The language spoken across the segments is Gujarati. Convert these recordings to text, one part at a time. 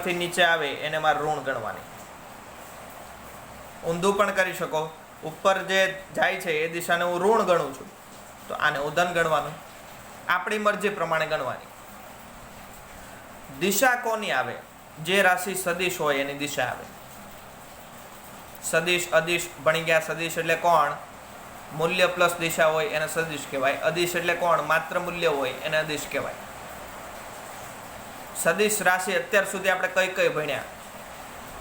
થી નીચે આવે એને મારે ઋણ ગણવાની. ઊંધું પણ કરી શકો, ઉપર જે જાય છે એ દિશાને હું ઋણ ગણું છું તો આને હું ધન ગણવાનું. આપણી મરજી પ્રમાણે ગણવાની. દિશા કોની આવે? જે રાશિ સદિશ હોય એની દિશા આવે. સદિશ અદિશ ભણી ગયા. સદિશ એટલે કોણ? મૂલ્ય પ્લસ દિશા હોય એને સદિશ કહેવાય. અદિશ એટલે કોણ? માત્ર મૂલ્ય હોય એને અદિશ કહેવાય. સદિશ રાશિ અત્યાર સુધી આપણે કઈ કઈ ભણ્યા?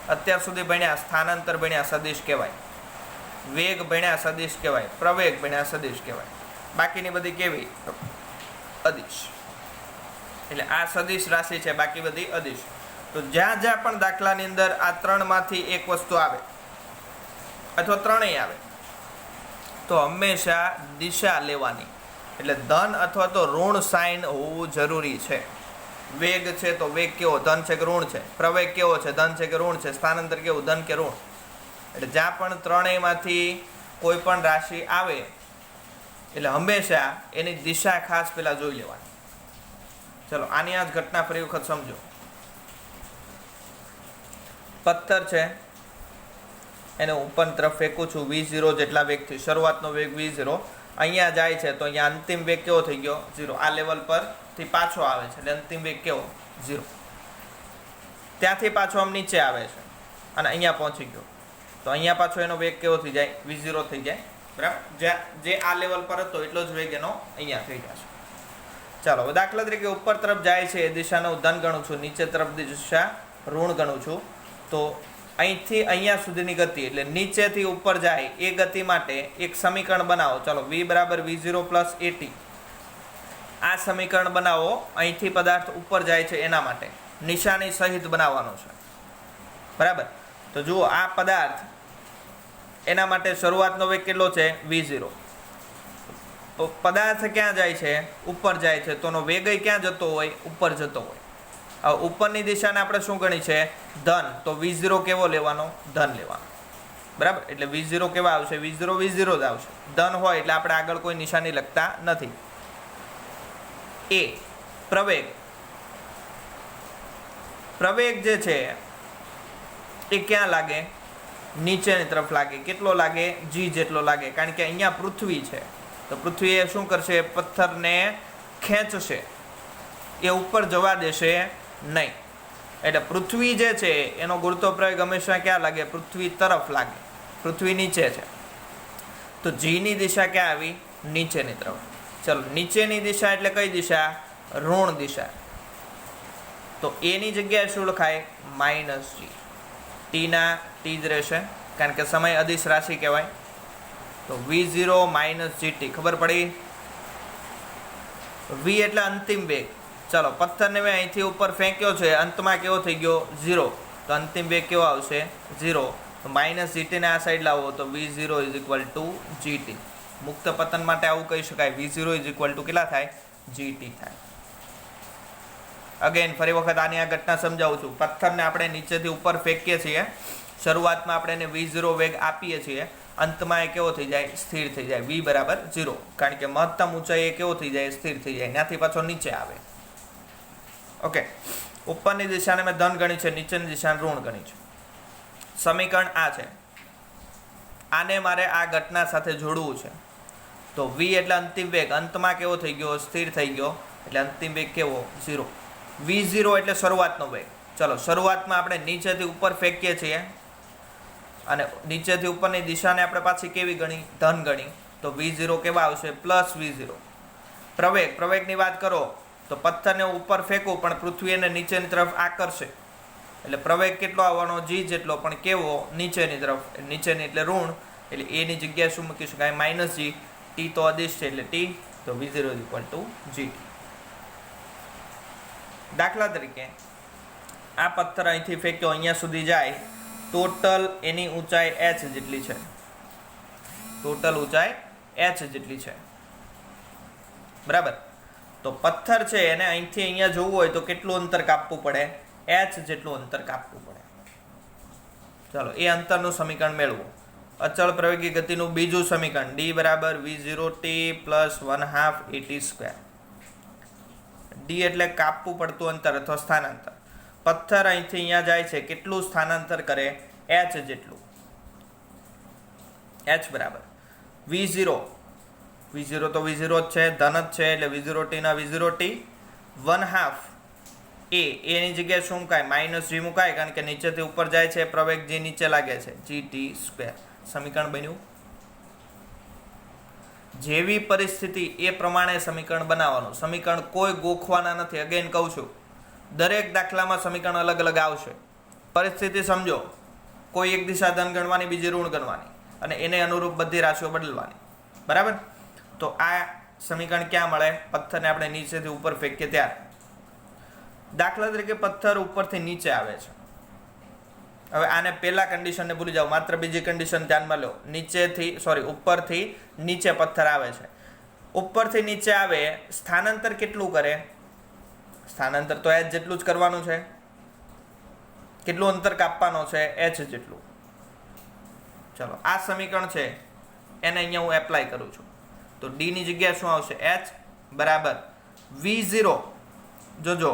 અત્યાર સુધી ભણ્યા સ્થાનાંતર ભણ્યા, સદિશ કહેવાય. વેગ ભણ્યા, સદિશ કહેવાય. પ્રવેગ ભણ્યા, સદિશ કહેવાય. બાકીની બધી કેવી? અદિશ. એટલે આ સદિશ રાશિ છે, બાકી બધી અદિશ. તો જ્યાં જ્યાં પણ દાખલાની અંદર આ ત્રણમાંથી એક વસ્તુ આવે અથવા ત્રણેય આવે તો હંમેશા દિશા લેવાની. એટલે ધન અથવા તો ઋણ સાઇન હોવું જરૂરી છે. વેગ છે તો વેગ કેવો? ધન છે કે ઋણ છે? પ્રવેગ કેવો છે? ધન છે કે ઋણ છે? સ્થાનાંતર કેવું? ધન કે ઋણ? એટલે જ્યાં પણ ત્રણેયમાંથી કોઈ પણ રાશિ આવે એટલે હંમેશા એની દિશા ખાસ પેલા જોઈ લેવાની. ચલો આની આ જ ઘટના ફરી વખત સમજો. પથ્થર છે એને ઉપર તરફ ફેંકું છું v0 જેટલા વેગથી. શરૂઆતનો વેગ v0, અહીંયા જાય છે તો અહીંયા અંતિમ વેગ કેવો થઈ ગયો? 0. આ લેવલ પરથી પાછો આવે છે એટલે અંતિમ વેગ કેવો? 0. ત્યાંથી પાછો આમ નીચે આવે છે અને અહીંયા પહોંચી ગયો તો અહીંયા પાછો એનો વેગ કેવો થઈ જાય? v0 થઈ જાય. બરાબર? જે આ લેવલ પર હતો એટલો જ વેગ એનો અહીંયા થઈ જશે. ચાલો દાખલા તરીકે ઉપર તરફ જાય છે એ દિશાને હું ધન ગણું છું, નીચે તરફ દિશા ઋણ ગણું છું. તો અહીંથી અહીંયા સુધીની ગતિ એટલે નીચેથી ઉપર જાય એ ગતિ માટે એક સમીકરણ બનાવો. ચાલો v બરાબર v0 પ્લસ at. આ સમીકરણ બનાવો. અહીંથી પદાર્થ ઉપર જાય છે એના માટે નિશાની સહિત બનાવવાનો છે. બરાબર? તો જુઓ આ પદાર્થ એના માટે શરૂઆતનો વેગ કેટલો છે? v0. પદાર્થ ક્યાં જાય છે? ઉપર જાય છે. તો એનો વેગ ક્યાં જતો હોય? ઉપર જતો હોય. હવે ઉપરની દિશાને આપણે શું ગણી છે? ધન. તો v0 કેવો લેવાનો? ધન લેવાનો. બરાબર? એટલે v0 કેવા આવશે? v0 v0 જ આવશે. ધન હોય એટલે આપણે આગળ કોઈ નિશાની લખતા નથી. એ પ્રવેગ. પ્રવેગ જે છે એ ક્યાં લાગે? નીચેની તરફ લાગે. કેટલો લાગે? g જેટલો લાગે. કારણ કે અહીંયા પૃથ્વી છે તો પૃથ્વી એ શું કરશે? પથ્થરને ખેંચશે, એ ઉપર જવા દેશે નહીં. એટલે પૃથ્વી જે છે એનો ગુરુત્વ પ્રવેગ હંમેશા ક્યાં લાગે? પૃથ્વી તરફ લાગે. પૃથ્વી નીચે છે તો g ની દિશા ક્યાં આવી? નીચેની તરફ. ચલો નીચેની દિશા એટલે કઈ દિશા? ઋણ દિશા. તો એની જગ્યાએ શું લખાય? Minus g. t ના t જ રહેશે કારણ કે સમય અદિશ રાશિ કહેવાય. તો v0 માઇનસ gt. ખબર પડી? v એટલે અંતિમ વેગ. ચલો પથ્થરને મેં અહીંથી ઉપર ફેંક્યો છે, અંતમાં કેવો થઈ ગયો? 0. તો અંતિમ વેગ કેવો આવશે? 0. તો માઇનસ જીટીને આ સાઈડ લાવો તો v0 is equal to gt. મુક્ત પતન માટે આવું કહી શકાય. v0 ઇઝ ઇક્વલ ટુ કેટલા થાય? gt થાય. અગેન ફરી વખત આની આ ઘટના સમજાવું છું. પથ્થરને આપણે નીચેથી ઉપર ફેંકીએ છીએ. શરૂઆતમાં આપણે એને v0 વેગ આપીએ છીએ, અંતમાં એ કેવો થઈ જાય? સ્થિર થઈ જાય. v બરાબર 0. કારણ કે મહત્તમ ઊંચાઈ એ કેવો થઈ જાય? સ્થિર થઈ જાય. ત્યાંથી પાછો નીચે આવે. ઓકે. ઉપરની દિશાને મેં ધન ગણી છે, નીચેની દિશાને ઋણ ગણી છે. સમીકરણ આ છે. આને મારે આ ઘટના સાથે જોડવું છે. તો v એટલે અંતિમ વેગ, અંતમાં કેવો થઈ ગયો? સ્થિર થઈ ગયો. એટલે અંતિમ વેગ કેવો? 0. v0 એટલે શરૂઆતનો વેગ. ચલો શરૂઆતમાં આપણે નીચેથી ઉપર ફેંકીએ છીએ અને નીચેથી ઉપરની દિશાને આપણે પાછી કેવી ગણી? ધન ગણી. તો v0 કેવા આવશે? Plus v0. પ્રવેગ. પ્રવેગની વાત કરો તો પથ્થરને ઉપર ફેંકવું પણ પૃથ્વી એને નીચેની તરફ આકર્ષે એટલે પ્રવેગ કેટલો આવવાનો? g જેટલો. પણ કેવો? નીચેની તરફ. નીચેની એટલે ઋણ. એટલે એની જગ્યાએ શું મૂકી શકાય? Minus g. t તો અદિશ છે એટલે t. તો v0 ઇક્વલ ટુ gt. દાખલા તરીકે આ પથ્થર અહીંથી ફેંક્યો અહીંયા સુધી જાય, ટોટલ એની ઊંચાઈ h જેટલી છે. ટોટલ ઊંચાઈ h જેટલી છે. બરાબર? તો પથ્થર છે એને અહીંથી અહીંયા જવું હોય તો કેટલું અંતર કાપવું પડે? h જેટલું અંતર કાપવું પડે. ચાલો એ અંતરનું સમીકરણ મેળવો. અચળ પ્રવેગી ગતિનું બીજું સમીકરણ d બરાબર v0t પ્લસ 1/2 at². d એટલે કાપવું પડતું અંતર અથવા સ્થાનાંતર. પથ્થર અહીંથી અહીંયા જાય છે, કેટલું સ્થાનાંતર કરે? h જેટલું. h બરાબર v0. v0 તો v0 જ છે, ધન જ છે, એટલે v0t ના v0t 1/2 a. એની જગ્યાએ શું મુકાય? માઇનસ g મુકાય, કારણ કે નીચેથી ઉપર જાય છે, પ્રવેગ g નીચે લાગે છે, gt². સમીકરણ બન્યું. જેવી પરિસ્થિતિ એ પ્રમાણે સમીકરણ બનાવવાનું. સમીકરણ કોઈ ગોખવાના નથી. અગેન કહું છું, દરેક દાખલામાં સમીકરણ અલગ અલગ આવશે. પરિસ્થિતિ સમજો. કોઈ એક દિશા ધન ગણવાની, બીજી ઋણ ગણવાની, અને એને અનુરૂપ બધી રાશિઓ બદલવાની. બરાબર? તો આ સમીકરણ ક્યાં મળે? પથ્થરને આપણે નીચેથી ઉપર ફેંકીએ ત્યારે. દાખલા તરીકે પથ્થર ઉપરથી નીચે આવે છે. હવે આને પહેલા કન્ડિશનને ભૂલી જાઓ, માત્ર બીજી કન્ડિશન ધ્યાનમાં લો. ઉપરથી નીચે પથ્થર આવે છે. ઉપરથી નીચે આવે, સ્થાનાંતર કેટલું કરે? સ્થાનાંતર તો h જેટલું જ કરવાનું છે. કેટલું અંતર કાપવાનો છે? h જેટલું. ચલો, આ સમીકરણ છે, એને અહીંયા હું એપ્લાય કરું છું. તો d ની જગ્યાએ શું આવશે? h બરાબર v0. જોજો,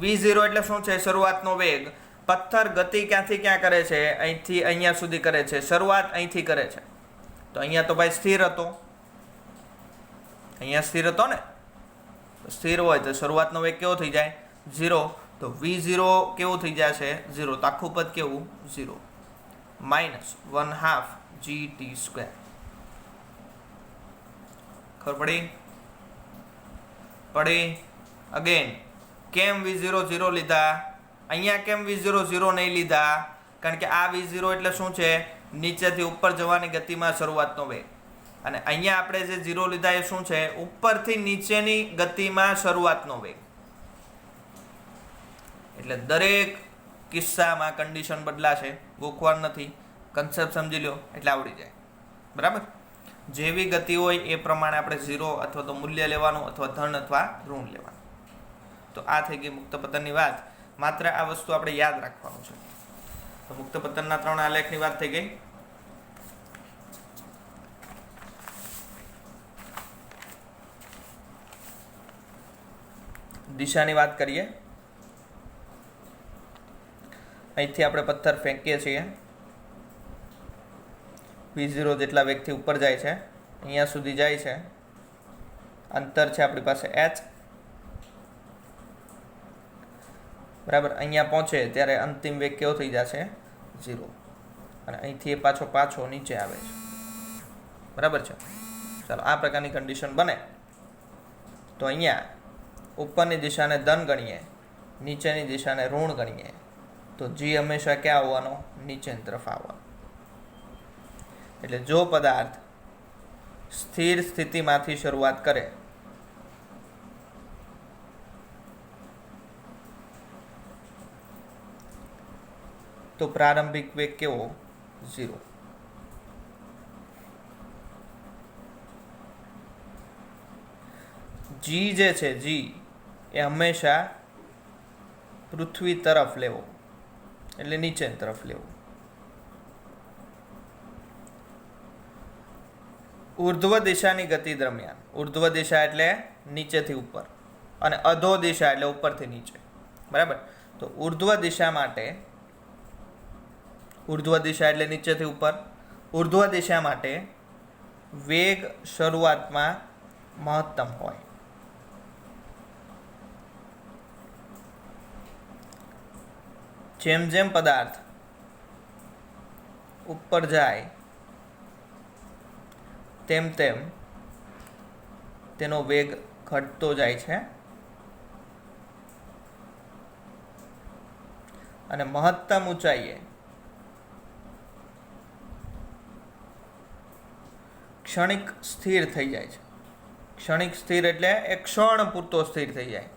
v0 એટલે શું છે? શરૂઆતનો વેગ. પથ્થર ગતિ ક્યાંથી ક્યાં કરે છે? અહીંથી અહીંયા સુધી કરે છે. શરૂઆત અહીંથી કરે છે. તો અહીંયા તો ભાઈ સ્થિર હતો. અહીંયા સ્થિર હતો ને. સ્થિર હોય તો શરૂઆતનો વેગ કેવો થઈ જાય? 0. તો v0 કેવું થઈ જશે? 0. તો આખું પદ કેવું? 0 માઇનસ 1/2 gt². ખબર પડી? અગેન, કેમ v0 0 લીધા? અહીંયા કેમ v0 0 નહીં લીધા? કારણ કે આ v0 એટલે શું છે? નીચેથી ઉપર જવાની ગતિમાં શરૂઆતનો વેગ. અને અહીંયા આપણે જે 0 લીધા એ શું છે? ઉપરથી નીચેની ગતિમાં શરૂઆતનો વેગ. એટલે દરેક કિસ્સામાં કન્ડિશન બદલાશે. ગોખવાનું નથી. કન્સેપ્ટ સમજી લો એટલે આવડી જાય. બરાબર? જેવી ગતિ હોય એ પ્રમાણે આપણે 0 અથવા તો મૂલ્ય લેવાનું, અથવા ધન અથવા ઋણ લેવાનું. તો આ થઈ ગઈ મુક્ત પતનની વાત. માત્ર આ વસ્તુ આપણે યાદ રાખવાનું છે. તો મુક્ત પતનના 3 આલેખની વાત થઈ ગઈ. દિશાની વાત કરીએ. અહીંથી આપણે પથ્થર ફેંકીએ છીએ. v0 જેટલા વેગથી ઉપર જાય છે, અહીંયા સુધી જાય છે. અંતર છે આપણી પાસે h. બરાબર? અહીંયા પહોંચે ત્યારે અંતિમ વેગ કેવો થઈ જશે? 0. અને અહીંથી એ પાછો નીચે આવે છે. બરાબર છે? ચાલો, આ પ્રકારની કન્ડિશન બને તો અહીંયા ઉપરની દિશાને ધન ગણીએ, નીચેની દિશાને ઋણ ગણીએ, તો g હંમેશા ક્યાં આવવાનો? નીચેની તરફ આવવાનો. એટલે જો પદાર્થ સ્થિર સ્થિતિમાંથી શરૂઆત કરે તો પ્રારંભિક વેગ કેવો? 0. g જે છે, g એ હંમેશા પૃથ્વી તરફ લેવો, એટલે નીચેની તરફ લેવો. ઉર્ધ્વ દિશાની ગતિ દરમિયાન, ઉર્ધ્વ દિશા એટલે નીચેથી ઉપર, અને અધો દિશા એટલે ઉપરથી નીચે. બરાબર? તો ઉર્ધ્વ દિશા માટે, ઉર્ધ્વ દિશા એટલે નીચેથી ઉપર, ઉર્ધ્વ દિશા માટે વેગ શરૂઆતમાં મહત્તમ હોય. જેમ જેમ પદાર્થ ઉપર જાય તેમ તેમ તેનો વેગ ઘટતો જાય છે, અને મહત્તમ ઊંચાઈએ ક્ષણિક સ્થિર થઈ જાય છે. ક્ષણિક સ્થિર એટલે એક ક્ષણ પૂરતો સ્થિર થઈ જાય.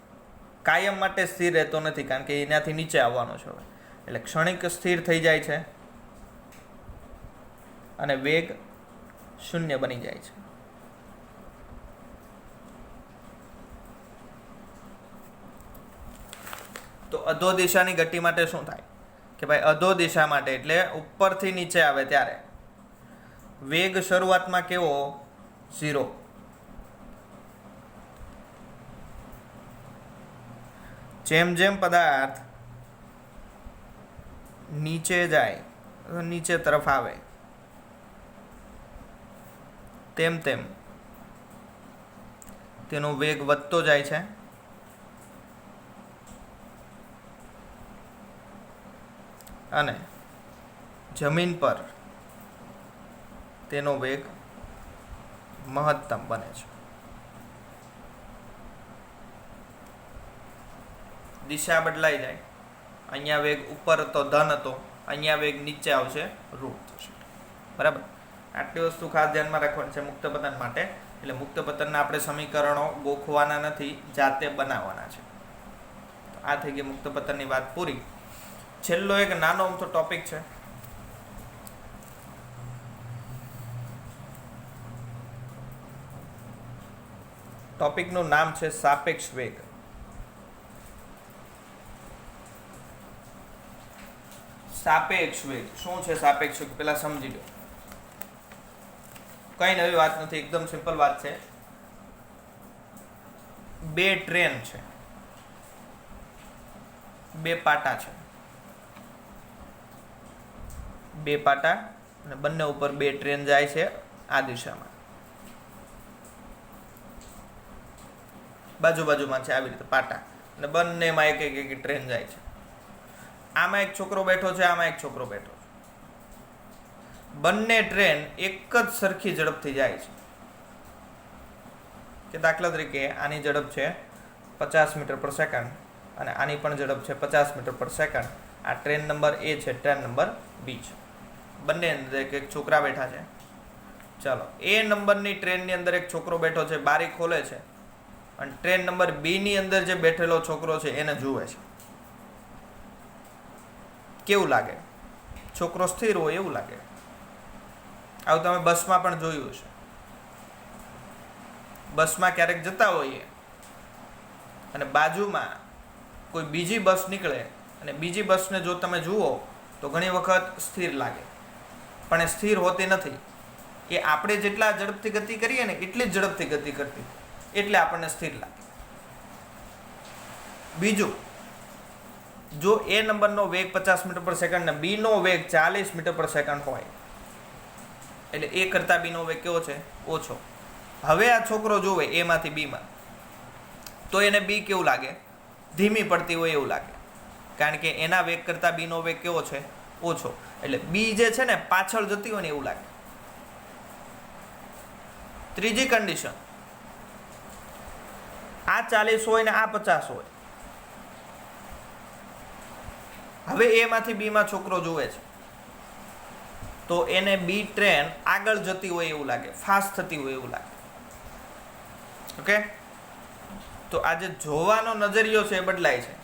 કાયમ માટે સ્થિર રહેતો નથી, કારણ કે એનાથી નીચે આવવાનો છે. એટલે ક્ષણિક સ્થિર થઈ જાય છે અને વેગ શૂન્ય બની જાય છે. તો અધો દિશાની ગતિ માટે શું થાય કે ભાઈ, અધો દિશા માટે એટલે ઉપરથી નીચે આવે ત્યારે વેગ શરૂઆતમાં કેવો? 0. જેમ જેમ પદાર્થ નીચે જાય, નીચે તરફ આવે, તેમ તેમ તેનો વેગ વધતો જાય છે અને જમીન પર તેનો વેગ મહત્તમ બને છે. દિશા બદલાઈ જાય. અહીંયા વેગ ઉપર હતો, ધન હતો, અહીંયા વેગ નીચે આવશે, ઋણ થશે. બરાબર. આટલી વસ્તુ ખાસ ધ્યાનમાં રાખવાની છે મુક્ત પતન માટે. એટલે મુક્ત પતનના આપણે સમીકરણો ગોખવાના નથી, જાતે બનાવવાના છે. આ થઈ ગઈ મુક્ત પતનની વાત પૂરી. છેલ્લો એક નાનો અમથો ટોપિક છે. ટોપિકનું નામ છે સાપેક્ષ વેગ. સાપેક્ષ વેગ શું છે? સાપેક્ષ વેગ પેલા સમજી લો. કઈ નવી વાત નથી, એકદમ સિમ્પલ વાત છે. બે ટ્રેન છે, બે પાટા છે, બે પાટા અને બંને ઉપર બે ટ્રેન જાય છે આ દિશામાં, બાજુ બાજુમાં છે આવી રીતે પાટા, અને બંનેમાં એક એક ટ્રેન જાય છે. આમાં એક છોકરો બેઠો છે, આમાં એક છોકરો બેઠો છે. બંને ટ્રેન એક જ સરખી ઝડપથી જાય છે. કે દાખલા તરીકે આની ઝડપ છે 50 મીટર પર સેકન્ડ અને આની પણ ઝડપ છે 50 મીટર પર સેકન્ડ. આ ટ્રેન નંબર એ છે, ટ્રેન નંબર બી છે. બંને અંદર એક છોકરા બેઠા છે. ચાલો, એ નંબરની ટ્રેનની અંદર એક છોકરો બેઠો છે, બારી ખોલે છે અને ટ્રેન નંબર બી ની અંદર જે બેઠેલો છોકરો છે એને જુએ છે. કેવું લાગે? છોકરો સ્થિર હોય એવું લાગે. આવું તમે બસમાં પણ જોયું છે. બસમાં ક્યારેક જતા હોઈએ અને બાજુમાં કોઈ બીજી બસ નીકળે અને બીજી બસને જો તમે જુઓ તો ઘણી વખત સ્થિર લાગે, પણ એ સ્થિર હોતી નથી. એ આપણે જેટલા ઝડપથી ગતિ કરીએ ને એટલી જ ઝડપથી ગતિ કરતી, એટલે આપણને સ્થિર લાગે. બીજું, જો એ નંબરનો વેગ 50 મીટર પર સેકન્ડ ને બી નો વેગ 40 મીટર પર સેકન્ડ હોય, એટલે એ કરતા બી નો વેગ કેવો છે? ઓછો. હવે આ છોકરો જોવે એ માંથી બી માં, તો એને બી કેવું લાગે? ધીમી પડતી હોય એવું લાગે, કારણ કે એના વેગ કરતા બી નો વેગ કેવો છે? ઓછો. એટલે બી જે છે ને પાછળ જતી હોય ને એવું લાગે. ત્રીજી કન્ડિશન, આ 40 હોય ને આ 50 હોય. હવે એ માંથી બી માં છોકરો જોવે છે તો એને બી ટ્રેન આગળ જતી હોય એવું લાગે, ફાસ્ટ થતી હોય એવું લાગે. ઓકે, તો આજે જોવાનો નજરિયો છે એ બદલાય છે.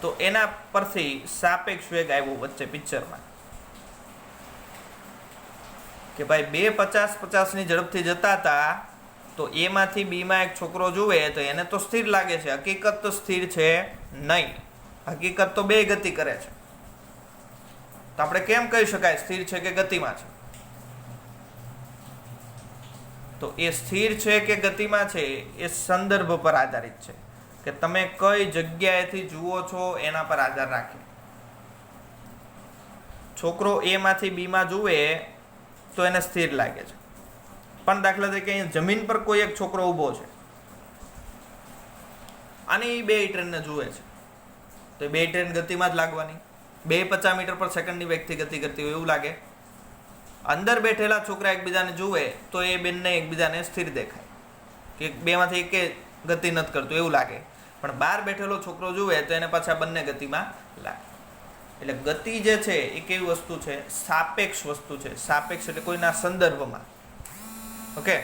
તો એના પરથી સાપેક્ષ વેગ આવ્યો વચ્ચે પિક્ચરમાં કે ભાઈ બે 50-50 ની ઝડપથી જતા હતા તો એમાંથી બીમાં એક છોકરો જુએ તો એને તો સ્થિર લાગે છે. હકીકત તો સ્થિર છે નહીં, હકીકત તો બે ગતિ કરે છે. તો આપણે કેમ કહી શકાય સ્થિર છે કે ગતિમાં છે? તો એ સ્થિર છે કે ગતિમાં છે એ સંદર્ભ પર આધારિત છે, કે તમે કઈ જગ્યાએથી જુઓ છો એના પર આધાર રાખે. છોકરો એ માંથી બી માં જુએ તો એને સ્થિર લાગે છે, પણ દાખલા તરીકે અહીંયા જમીન પર કોઈ એક છોકરો ઊભો છે, આની બે ટ્રેનને જુએ છે, તો બે ટ્રેન ગતિમાં જ લાગવાની. બે 50 મીટર પર સેકન્ડની વેગથી ગતિ કરતી હોય એવું લાગે. અંદર બેઠેલા છોકરા એકબીજાને જુએ તો એ બંને એકબીજાને સ્થિર દેખાય, કે બેમાંથી એકે ગતિ નથી કરતું એવું લાગે. પણ બહાર બેઠેલો છોકરો જુએ તો એને પાછા બંને ગતિમાં લાગે. એટલે ગતિ જે છે એ કેવી વસ્તુ છે? સાપેક્ષ વસ્તુ છે. સાપેક્ષ એટલે કોઈના સંદર્ભમાં. ઓકે.